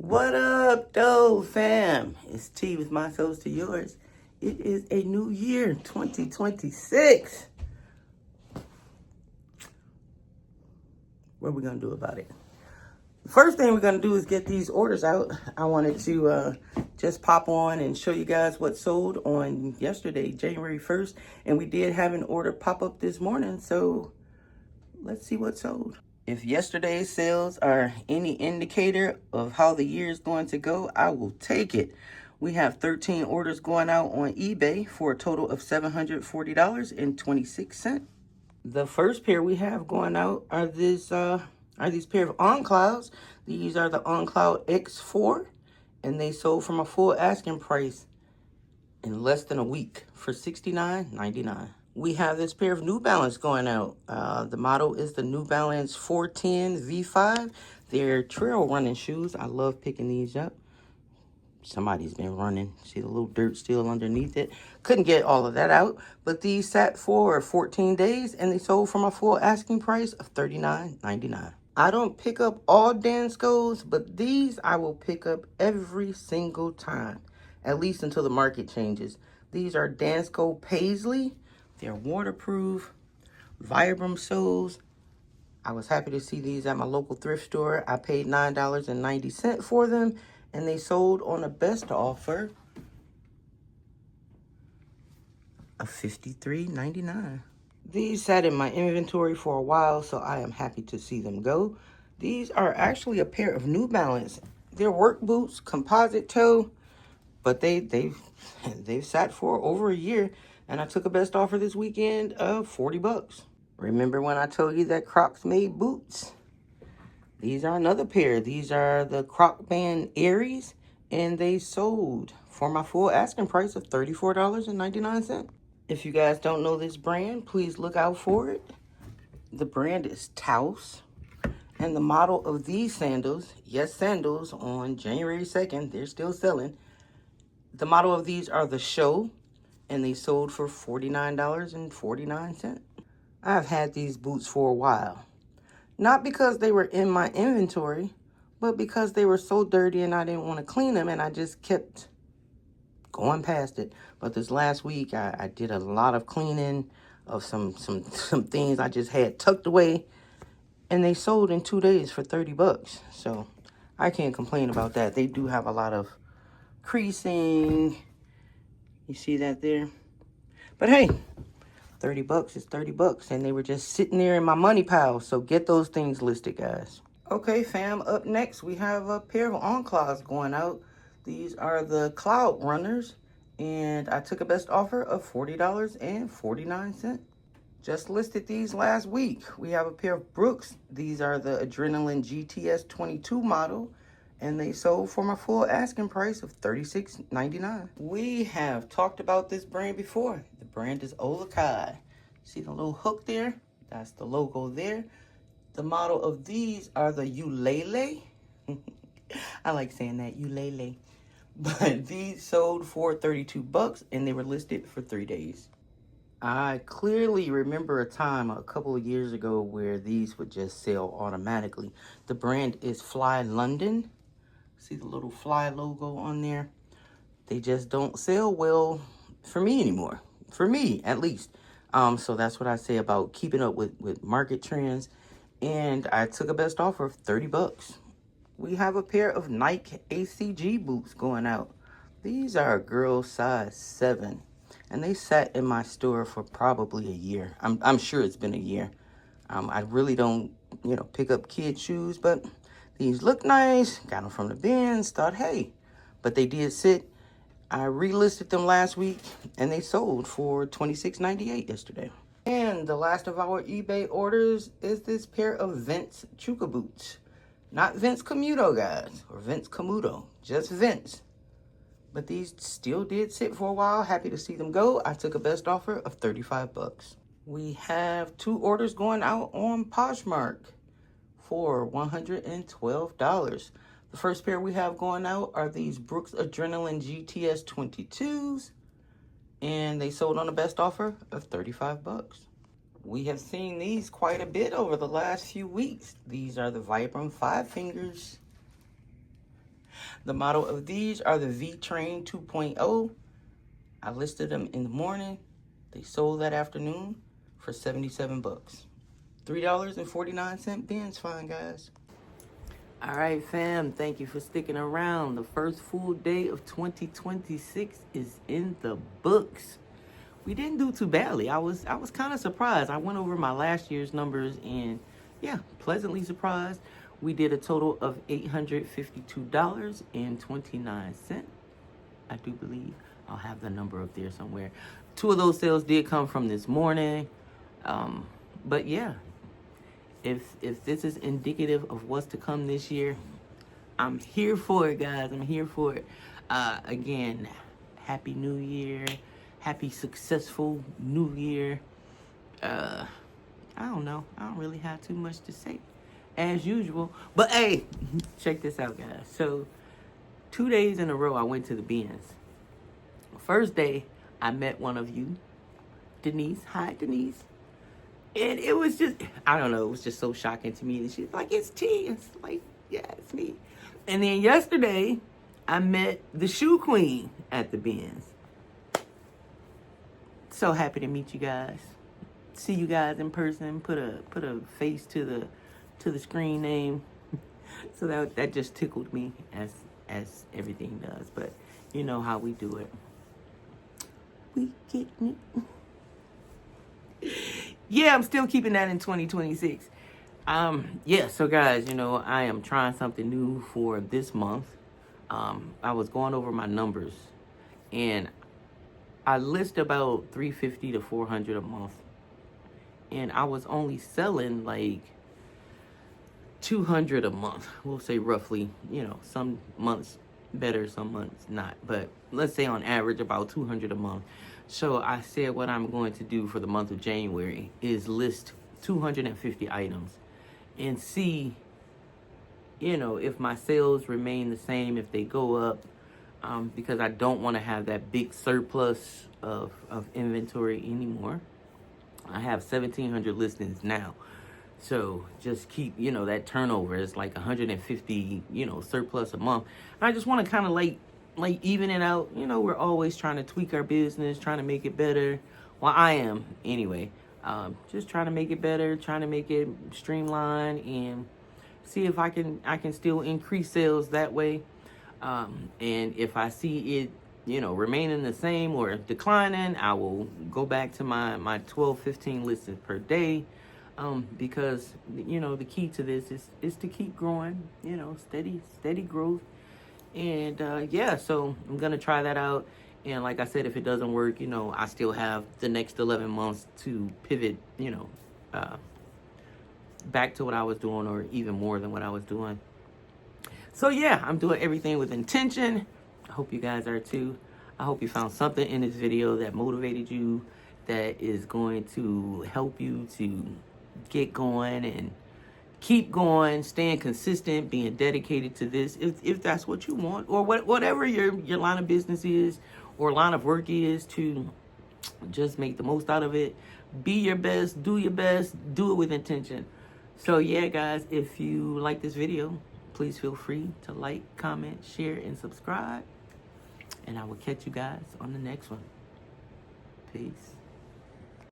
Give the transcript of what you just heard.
What up, though, fam? It's T with my toast to yours. It is a new year, 2026. What are we going to do about it? The first thing we're going to do is get these orders out. I wanted to just pop on and show you guys what sold on yesterday, January 1st. And we did have an order pop up this morning, so let's see what sold. If yesterday's sales are any indicator of how the year is going to go, I will take it. We have 13 orders going out on eBay for a total of $740.26. The first pair we have going out are these pair of On Clouds. These are the On Cloud X4, and they sold from a full asking price in less than a week for $69.99. We have this pair of New Balance going out. The model is the New Balance 410 V5. They're trail running shoes. I love picking these up. Somebody's been running. See the little dirt still underneath it. Couldn't get all of that out, but these sat for 14 days and they sold from a full asking price of $39.99. I don't pick up all Danskos, but these I will pick up every single time, at least until the market changes. These are Dansko Paisley. They're waterproof, Vibram soles. I was happy to see these at my local thrift store. I paid $9.90 for them, and they sold on a best offer of $53.99. These sat in my inventory for a while, so I am happy to see them go. These are actually a pair of New Balance. They're work boots, composite toe, but they've sat for over a year. And I took a best offer this weekend of 40 bucks. Remember when I told you that Crocs made boots? These are another pair. These are the Croc Band Aries, and they sold for my full asking price of $34.99. If you guys don't know this brand, please look out for it. The brand is Taos. And the model of these sandals, yes, sandals, on January 2nd, they're still selling. The model of these are the Show, and they sold for $49.49. I've had these boots for a while. Not because they were in my inventory, but because they were so dirty and I didn't want to clean them, and I just kept going past it. But this last week, I did a lot of cleaning of some things I just had tucked away, and they sold in 2 days for 30 bucks. So I can't complain about that. They do have a lot of creasing. You see that there? But hey, 30 bucks is 30 bucks, and they were just sitting there in my money pile. So get those things listed, guys. Okay, fam, up next we have a pair of On Clouds going out. These are the Cloud Runners, and I took a best offer of $40.49. Just listed these last week. We have a pair of Brooks. These are the Adrenaline GTS 22 model, and they sold for my full asking price of $36.99. We have talked about this brand before. The brand is Olakai. See the little hook there? That's the logo there. The model of these are the Ulele. I like saying that, Ulele. But these sold for 32 bucks, and they were listed for 3 days. I clearly remember a time a couple of years ago where these would just sell automatically. The brand is Fly London. See the little Fly logo on there? They just don't sell well for me anymore. For me, at least. So that's what I say about keeping up with market trends. And I took a best offer of 30 bucks. We have a pair of Nike ACG boots going out. These are a girl size 7. And they sat in my store for probably a year. I'm sure it's been a year. I really don't, pick up kid shoes, but these look nice. Got them from the bins. Thought, hey. But they did sit. I relisted them last week, and they sold for $26.98 yesterday. And the last of our eBay orders is this pair of Vince Chuka boots. Not Vince Camuto, guys, or Vince Camuto. Just Vince. But these still did sit for a while. Happy to see them go. I took a best offer of 35 bucks. We have 2 orders going out on Poshmark for $112. The first pair we have going out are these Brooks Adrenaline GTS 22s. And they sold on a best offer of 35 bucks. We have seen these quite a bit over the last few weeks. These are the Vibram 5 Fingers. The model of these are the V-Train 2.0. I listed them in the morning. They sold that afternoon for 77 bucks. $3.49 Ben's fine, guys. All right, fam. Thank you for sticking around. The first full day of 2026 is in the books. We didn't do too badly. I was kind of surprised. I went over my last year's numbers and yeah, pleasantly surprised. We did a total of $852.29. I do believe. I'll have the number up there somewhere. 2 of those sales did come from this morning. But yeah, if this is indicative of what's to come this year, I'm here for it, guys. I'm here for it. Again, Happy New Year. Happy successful New Year. I don't know. I don't really have too much to say, as usual. But hey, check this out, guys. So 2 days in a row, I went to the Ben's. First day, I met one of you, Denise. Hi, Denise. And it was just, I don't know, it was just so shocking to me. And she's like, it's T. It's like, yeah, it's me. And then yesterday, I met the shoe queen at the Ben's. So happy to meet you guys. See you guys in person. Put a face to the screen name. So that just tickled me as everything does. But you know how we do it. We getting it. Yeah, I'm still keeping that in 2026. Yeah, so guys, you know, I am trying something new for this month. I was going over my numbers and I list about $350 to $400 a month. And I was only selling like $200 a month. We'll say roughly, you know, some months better, some months not. But let's say on average about $200 a month. So I said what I'm going to do for the month of January is list 250 items and see, you know, if my sales remain the same, if they go up, because I don't want to have that big surplus of inventory anymore. I have 1,700 listings now. So just keep, you know, that turnover is like 150, you know, surplus a month. And I just want to kind of like even it out. You know, we're always trying to tweak our business, trying to make it better. Well, I am anyway. Just trying to make it better, trying to make it streamlined and see if I can still increase sales that way. And if I see it, you know, remaining the same or declining, I will go back to my 12, 15 listings per day. Because, you know, the key to this is to keep growing, you know, steady growth. And, yeah, so I'm going to try that out. And like I said, if it doesn't work, you know, I still have the next 11 months to pivot, you know, back to what I was doing or even more than what I was doing. So, yeah, I'm doing everything with intention. I hope you guys are too. I hope you found something in this video that motivated you, that is going to help you to get going and keep going, staying consistent, being dedicated to this, if that's what you want, or whatever your line of business is or line of work is, to just make the most out of it. Be your best, do it with intention. So yeah, guys, if you like this video, please feel free to like, comment, share, and subscribe. And I will catch you guys on the next one. Peace.